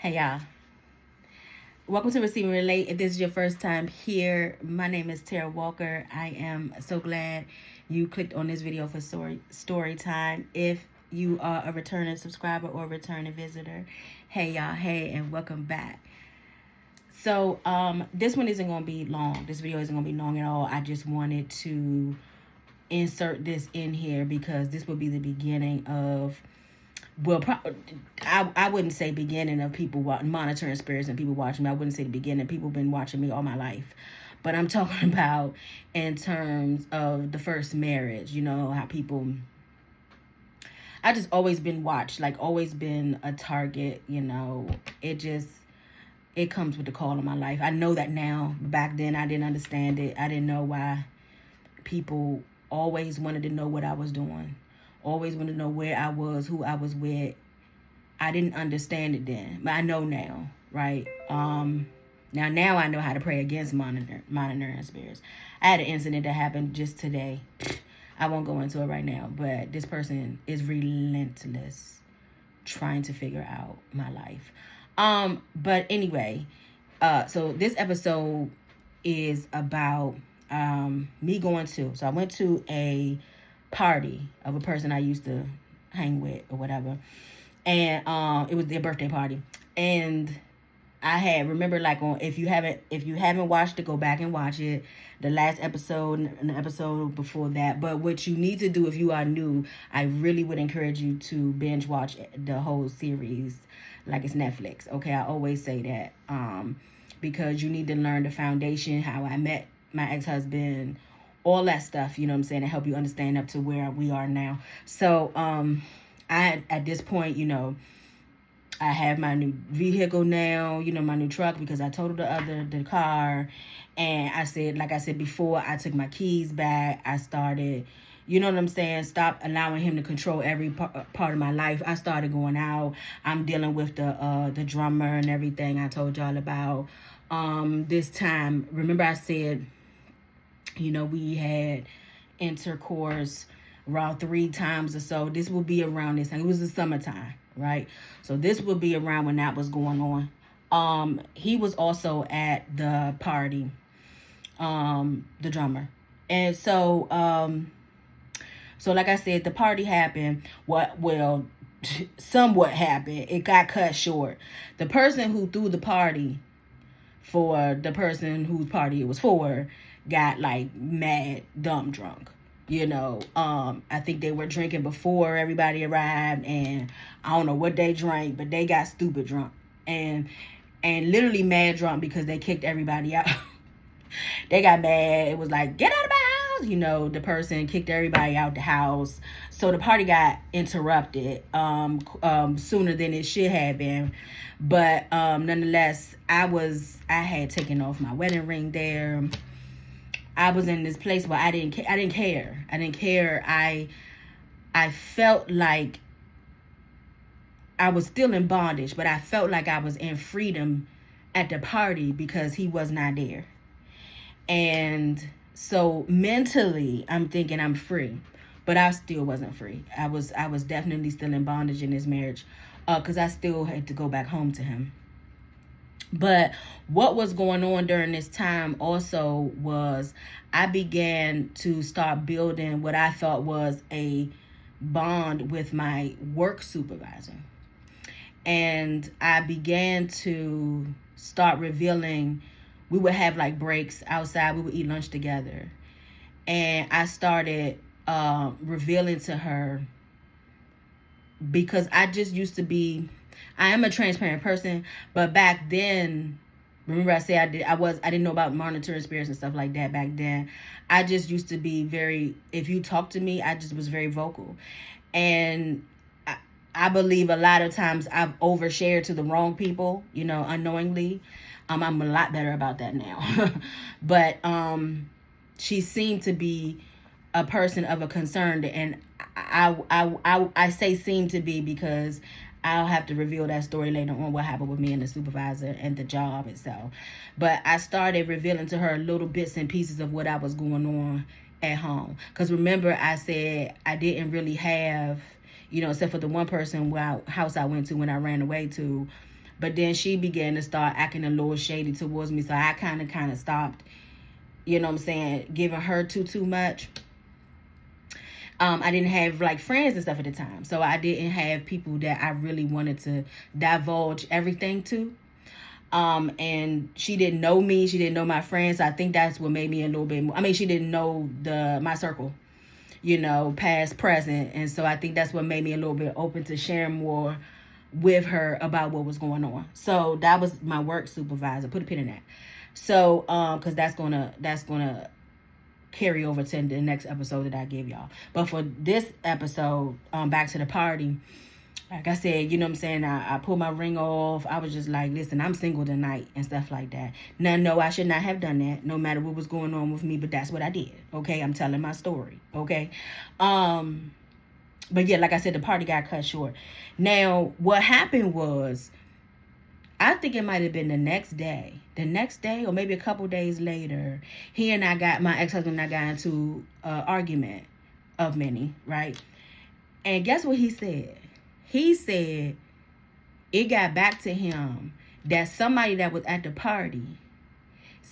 Hey y'all. Welcome to Receive and Relate. If this is your first time here, my name is Tara Walker. I am so glad you clicked on this video for story time. If you are a returning subscriber or returning visitor, hey y'all, hey, and welcome back. So this one isn't going to be long. This video isn't going to be long at all. I just wanted to insert this in here because this will be the beginning of, well, I wouldn't say beginning of people monitoring spirits and people watching me. I wouldn't say the beginning. People have been watching me all my life. But I'm talking about in terms of the first marriage, you know, how people, I just always been watched, like always been a target, you know. It comes with the call of my life. I know that now. Back then, I didn't understand it. I didn't know why people always wanted to know what I was doing. Always wanted to know where I was, who I was with. I didn't understand it then, but I know now, right? Now I know how to pray against monitoring spirits. I had an incident that happened just today. I won't go into it right now, but this person is relentless trying to figure out my life. But anyway, so this episode is about me going to. So I went to a party of a person I used to hang with or whatever, and it was their birthday party. And I had remember, like, on if you haven't watched it, go back and watch it. The last episode and the episode before that. But what you need to do if you are new, I really would encourage you to binge watch the whole series like it's Netflix. Okay, I always say that because you need to learn the foundation, how I met my ex-husband, all that stuff, you know what I'm saying, to help you understand up to where we are now. So I, at this point, you know, I have my new vehicle now, you know, my new truck, because I totaled the car. And I said, like I said before, I took my keys back. I started, you know what I'm saying, stop allowing him to control every part of my life. I started going out. I'm dealing with the drummer and everything I told y'all about. This time, remember I said, you know, we had intercourse around 3 times or so. This will be around this time. It was the summertime, right? So this will be around when that was going on. He was also at the party, the drummer. And so, so like I said, the party happened. Somewhat happened. It got cut short. The person who threw the party for the person whose party it was for got like mad dumb drunk, you know. I think they were drinking before everybody arrived, and I don't know what they drank, but they got stupid drunk and literally mad drunk because they kicked everybody out. They got mad. It was like, get out of my house, you know. The person kicked everybody out the house, so the party got interrupted sooner than it should have been. But nonetheless, I had taken off my wedding ring there. I was in this place where I didn't care. I felt like I was still in bondage, but I felt like I was in freedom at the party because he was not there. And so mentally, I'm thinking I'm free, but I still wasn't free. I was definitely still in bondage in this marriage, because I still had to go back home to him. But what was going on during this time also was I began to start building what I thought was a bond with my work supervisor. And I began to start revealing, we would have like breaks outside, we would eat lunch together. And I started revealing to her, because I just used to be, I am a transparent person, but back then, remember I said I didn't know about monitoring spirits and stuff like that back then. I just used to be very, if you talk to me, I just was very vocal. And I believe a lot of times I've overshared to the wrong people, you know, unknowingly. I'm a lot better about that now. But she seemed to be a person of a concern, and I say seemed to be because I'll have to reveal that story later on, what happened with me and the supervisor and the job itself. But I started revealing to her little bits and pieces of what I was going on at home. Because remember, I said I didn't really have, you know, except for the one person house I went to when I ran away to, But then she began to start acting a little shady towards me. So I kind of stopped, you know what I'm saying, giving her too much. I didn't have like friends and stuff at the time. So I didn't have people that I really wanted to divulge everything to. And she didn't know me. She didn't know my friends. So I think that's what made me a little bit more. I mean, she didn't know my circle, you know, past, present. And so I think that's what made me a little bit open to sharing more with her about what was going on. So that was my work supervisor. Put a pin in that. So, cause that's gonna carry over to the next episode that I give y'all. But for this episode, back to the party, like I said, you know what I'm saying, I pulled my ring off. I was just like, listen, I'm single tonight and stuff like that. Now, no, I should not have done that, no matter what was going on with me, but that's what I did, okay? I'm telling my story, okay? But yeah, like I said, the party got cut short. Now, what happened was, I think it might have been the next day, or maybe a couple days later, my ex-husband and I got into an argument of many, right? And guess what he said? He said it got back to him that somebody that was at the party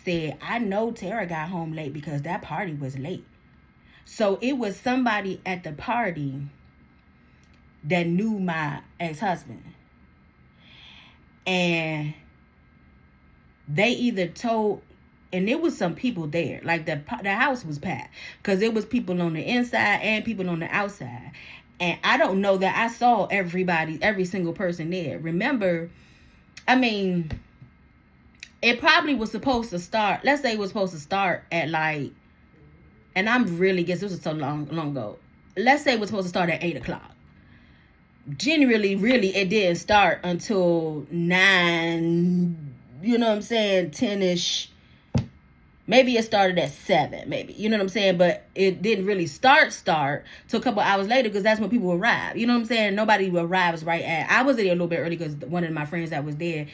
said, I know Tara got home late because that party was late. So it was somebody at the party that knew my ex-husband. And they either told, and there was some people there, like the house was packed, because there was people on the inside and people on the outside. And I don't know that I saw every single person there. Remember, I mean, it probably was supposed to start, let's say it was supposed to start at like, and I'm really, guess this was so long ago. Let's say it was supposed to start at 8 o'clock. Generally, really, it didn't start until 9, you know what I'm saying, 10-ish. Maybe it started at 7, maybe. You know what I'm saying? But it didn't really start till a couple hours later, because that's when people arrived. You know what I'm saying? Nobody arrives right at. I was there a little bit early because one of my friends that was there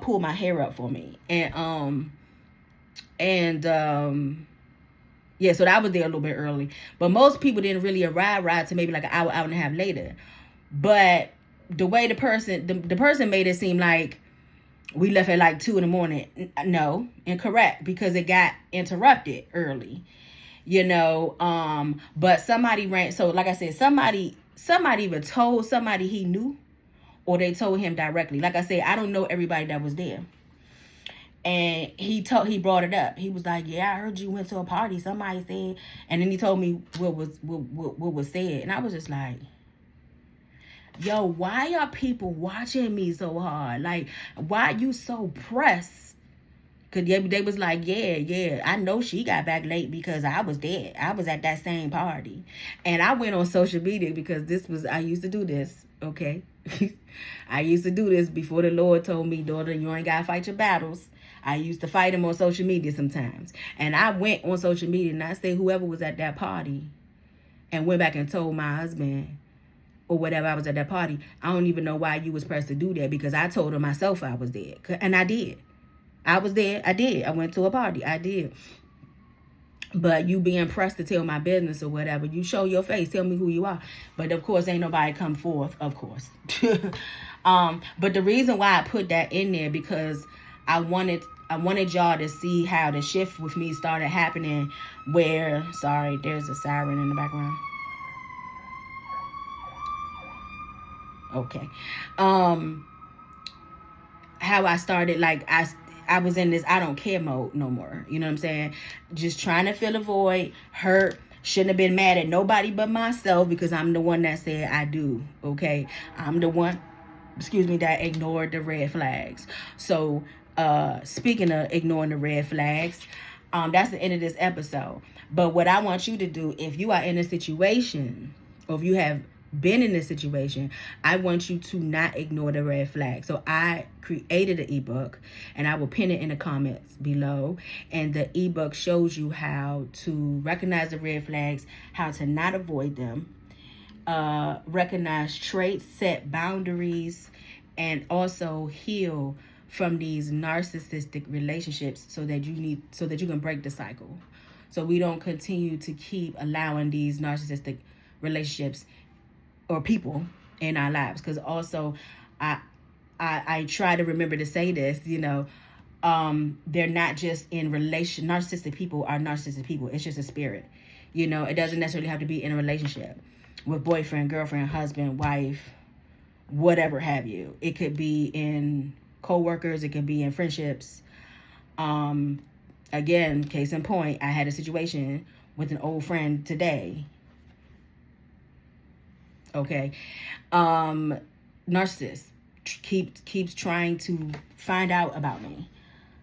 pulled my hair up for me. Yeah, so I was there a little bit early. But most people didn't really arrive to maybe like an hour and a half later. But the way the person made it seem like we left at like 2 in the morning. No, incorrect, because it got interrupted early, you know. But somebody ran. So like I said, somebody either told somebody he knew, or they told him directly. Like I said, I don't know everybody that was there. And he brought it up. He was like, yeah, I heard you went to a party, somebody said. And then he told me what was said. And I was just like, yo, why are people watching me so hard? Like, why you so pressed? Because they was like, yeah, I know she got back late because I was there. I was at that same party. And I went on social media because I used to do this, okay? I used to do this before the Lord told me, daughter, you ain't got to fight your battles. I used to fight him on social media sometimes. And I went on social media and I said whoever was at that party, and went back and told my husband or whatever, I was at that party, I don't even know why you was pressed to do that, because I told her myself I was there. And I did. I was there. I did. I went to a party. I did. But you being pressed to tell my business or whatever, you show your face. Tell me who you are. But of course, ain't nobody come forth, of course. But the reason why I put that in there, because I wanted y'all to see how the shift with me started happening, where, sorry, there's a siren in the background. Okay. How I started, like, I was in this I don't care mode no more. You know what I'm saying? Just trying to fill a void, hurt. Shouldn't have been mad at nobody but myself, because I'm the one that said I do. Okay. I'm the one, that ignored the red flags. So, speaking of ignoring the red flags, that's the end of this episode. But what I want you to do, if you are in a situation, or if you have been in this situation, I want you to not ignore the red flag. So I created an ebook, and I will pin it in the comments below. And the ebook shows you how to recognize the red flags, how to not avoid them, recognize traits, set boundaries, and also heal from these narcissistic relationships so that you can break the cycle. So we don't continue to keep allowing these narcissistic relationships or people in our lives. Because also I I try to remember to say this, you know, they're not just in relation. Narcissistic people are narcissistic people. It's just a spirit. You know, it doesn't necessarily have to be in a relationship with boyfriend, girlfriend, husband, wife, whatever have you. It could be in co-workers. It could be in friendships. Again, case in point, I had a situation with an old friend today. Okay. Narcissist keeps trying to find out about me.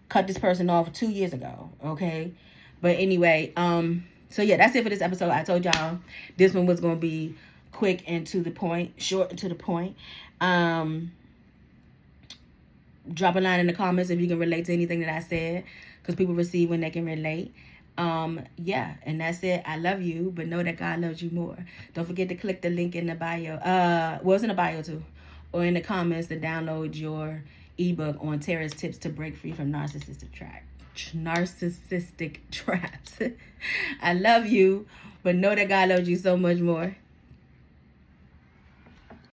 Cut this person off 2 years ago. Okay. But anyway, so yeah, that's it for this episode. I told y'all this one was going to be quick and to the point, short and to the point. Drop a line in the comments if you can relate to anything that I said, because people receive when they can relate. Yeah, and that's it. I love you, but know that God loves you more. Don't forget to click the link in the bio. Well, it's in the bio too, or in the comments to download your ebook on Tara's tips to break free from narcissistic traps. I love you, but know that God loves you so much more.